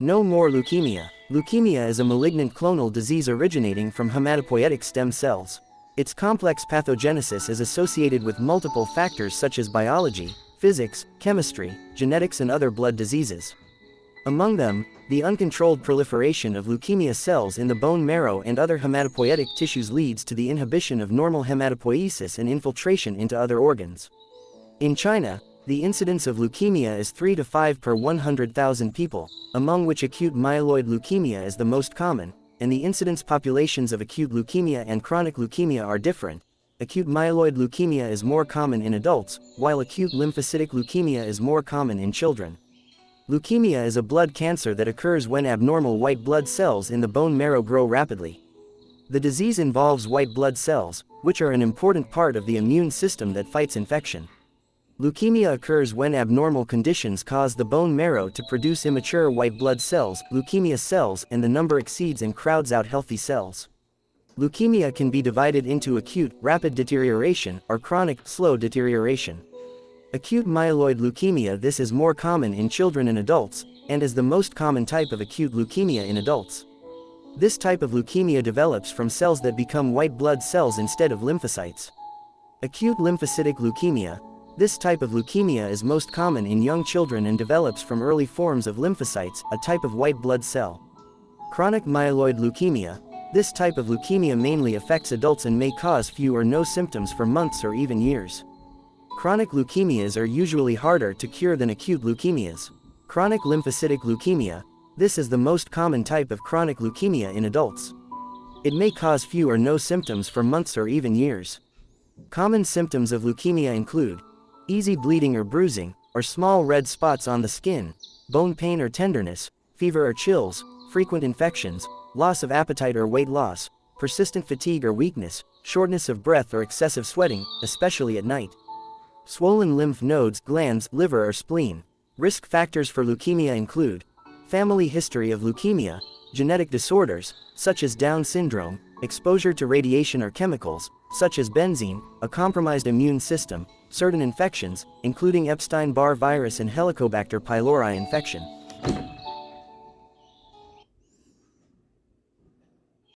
No more leukemia. Leukemia is a malignant clonal disease originating from hematopoietic stem cells. Its complex pathogenesis is associated with multiple factors such as biology, physics, chemistry, genetics and other blood diseases. Among them, the uncontrolled proliferation of leukemia cells in the bone marrow and other hematopoietic tissues leads to the inhibition of normal hematopoiesis and infiltration into other organs. In China, the incidence of leukemia is 3 to 5 per 100,000 people, among which acute myeloid leukemia is the most common, and the incidence populations of acute leukemia and chronic leukemia are different. Acute myeloid leukemia is more common in adults, while acute lymphocytic leukemia is more common in children. Leukemia is a blood cancer that occurs when abnormal white blood cells in the bone marrow grow rapidly. The disease involves white blood cells, which are an important part of the immune system that fights infection. Leukemia occurs when abnormal conditions cause the bone marrow to produce immature white blood cells, leukemia cells, and the number exceeds and crowds out healthy cells. Leukemia can be divided into acute, rapid deterioration, or chronic, slow deterioration. Acute myeloid leukemia. This is more common in children and adults, and is the most common type of acute leukemia in adults. This type of leukemia develops from cells that become white blood cells instead of lymphocytes. Acute lymphocytic leukemia. This type of leukemia is most common in young children and develops from early forms of lymphocytes, a type of white blood cell. Chronic myeloid leukemia. This type of leukemia mainly affects adults and may cause few or no symptoms for months or even years. Chronic leukemias are usually harder to cure than acute leukemias. Chronic lymphocytic leukemia. This is the most common type of chronic leukemia in adults. It may cause few or no symptoms for months or even years. Common symptoms of leukemia include easy bleeding or bruising, or small red spots on the skin, bone pain or tenderness, fever or chills, frequent infections, loss of appetite or weight loss, persistent fatigue or weakness, shortness of breath or excessive sweating, especially at night. Swollen lymph nodes, glands, liver or spleen. Risk factors for leukemia include family history of leukemia, genetic disorders, such as Down syndrome, exposure to radiation or chemicals, such as benzene, a compromised immune system, certain infections, including Epstein-Barr virus and Helicobacter pylori infection.